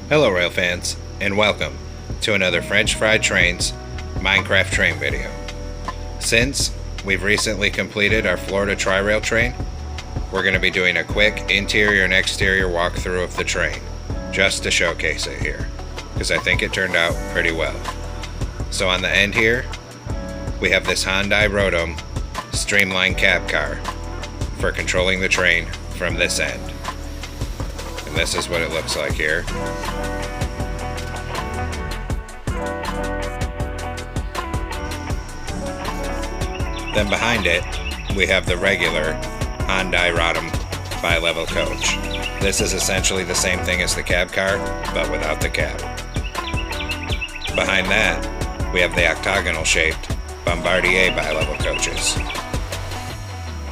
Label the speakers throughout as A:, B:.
A: Hello rail fans, and welcome to another French Fried Trains Minecraft train video. Since we've recently completed our Florida TriRail train, we're going to be doing a quick interior and exterior walkthrough of the train, just to showcase it here, because I think it turned out pretty well. So on the end here, we have this Hyundai Rotom streamlined cab car for controlling the train from this end. And this is what it looks like here. Then behind it, we have the regular Hyundai Rotom bi-level coach. This is essentially the same thing as the cab car, but without the cab. Behind that, we have the octagonal-shaped Bombardier bi-level coaches.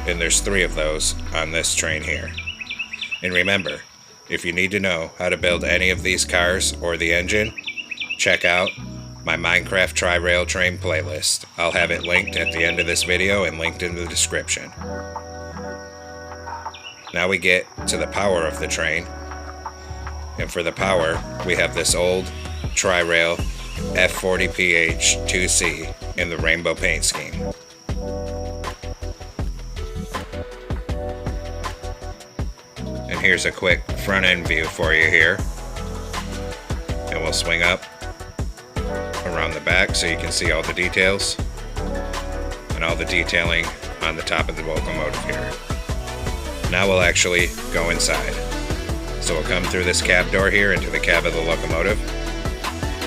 A: And there's 3 of those on this train here. And remember, if you need to know how to build any of these cars or the engine, check out my Minecraft TriRail train playlist. I'll have it linked at the end of this video and linked in the description. Now we get to the power of the train. And for the power, we have this old TriRail F40PH 2C in the rainbow paint scheme. And here's a quick front end view for you here. And we'll swing up around the back so you can see all the details and all the detailing on the top of the locomotive here. Now we'll actually go inside. So we'll come through this cab door here into the cab of the locomotive.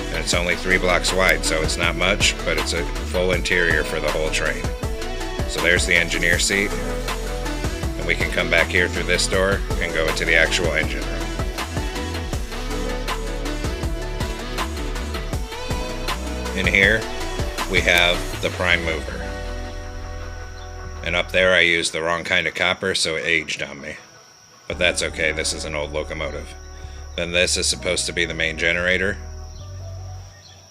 A: And it's only 3 blocks wide, so it's not much, but it's a full interior for the whole train. So there's the engineer seat. And we can come back here through this door and go into the actual engine room. In here, we have the prime mover. And up there I used the wrong kind of copper, so it aged on me. But that's okay, this is an old locomotive. Then this is supposed to be the main generator.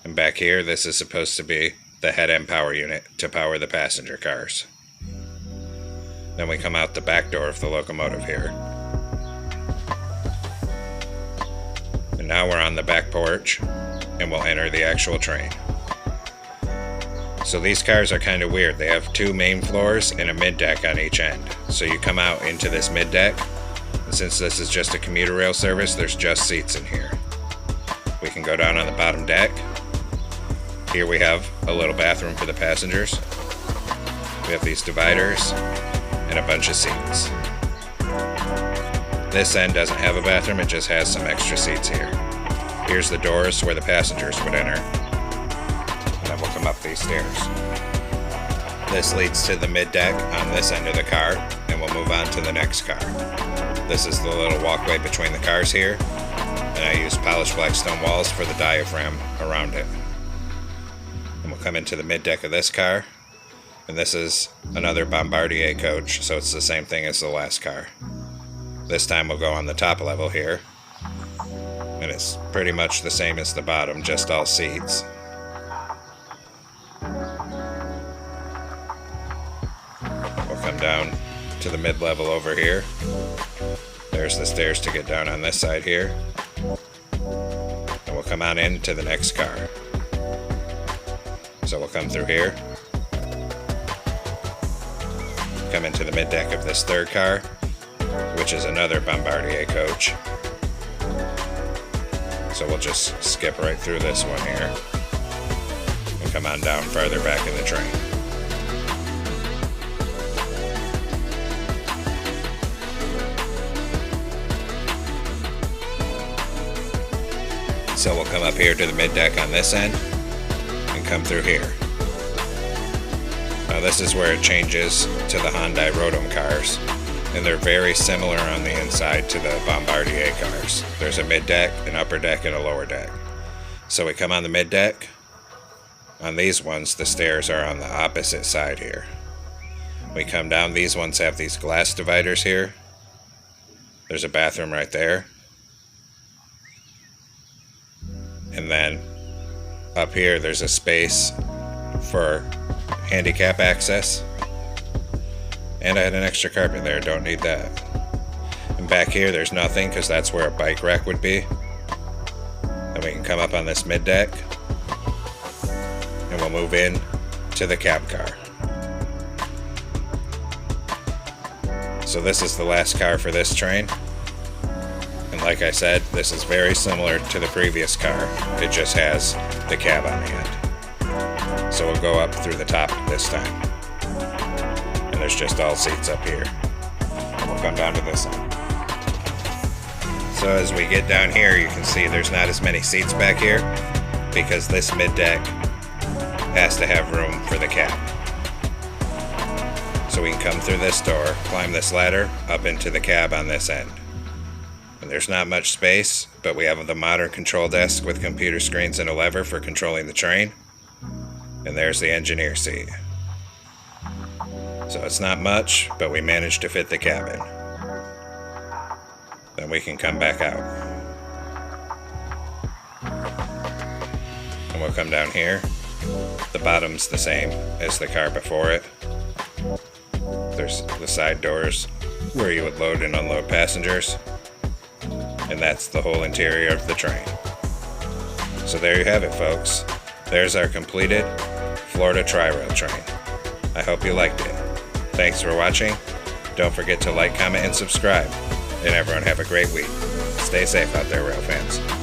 A: And back here, this is supposed to be the head end power unit to power the passenger cars. Then we come out the back door of the locomotive here. And now we're on the back porch, and we'll enter the actual train. So these cars are kind of weird. They have 2 main floors and a mid-deck on each end. So you come out into this mid-deck, and since this is just a commuter rail service, there's just seats in here. We can go down on the bottom deck. Here we have a little bathroom for the passengers. We have these dividers and a bunch of seats. This end doesn't have a bathroom, it just has some extra seats here. Here's the doors where the passengers would enter. And then we'll come up these stairs. This leads to the mid-deck on this end of the car, and we'll move on to the next car. This is the little walkway between the cars here, and I use polished black stone walls for the diaphragm around it. And we'll come into the mid-deck of this car, and this is another Bombardier coach, so it's the same thing as the last car. This time we'll go on the top level here, and it's pretty much the same as the bottom, just all seats. We'll come down to the mid-level over here. There's the stairs to get down on this side here. And we'll come on into the next car. So we'll come through here. Come into the mid-deck of this third car, which is another Bombardier coach. So we'll just skip right through this one here and come on down farther back in the train. So we'll come up here to the mid-deck on this end and come through here. Now this is where it changes to the Hyundai Rotom cars, and they're very similar on the inside to the Bombardier cars. There's a mid-deck, an upper deck, and a lower deck. So we come on the mid-deck. On these ones, the stairs are on the opposite side here. We come down, these ones have these glass dividers here. There's a bathroom right there. And then up here, there's a space for handicap access. And I had an extra carpet there, don't need that. And back here there's nothing because that's where a bike rack would be. Then we can come up on this mid-deck, and we'll move in to the cab car. So this is the last car for this train. And like I said, this is very similar to the previous car. It just has the cab on the end. So we'll go up through the top this time. And there's just all seats up here. And we'll come down to this end. So as we get down here, you can see there's not as many seats back here because this mid-deck has to have room for the cab. So we can come through this door, climb this ladder up into the cab on this end. And there's not much space, but we have the modern control desk with computer screens and a lever for controlling the train. And there's the engineer seat. So it's not much, but we managed to fit the cabin. Then we can come back out. And we'll come down here. The bottom's the same as the car before it. There's the side doors where you would load and unload passengers. And that's the whole interior of the train. So there you have it, folks. There's our completed Florida TriRail train. I hope you liked it. Thanks for watching. Don't forget to like, comment, and subscribe. And everyone have a great week. Stay safe out there, rail fans.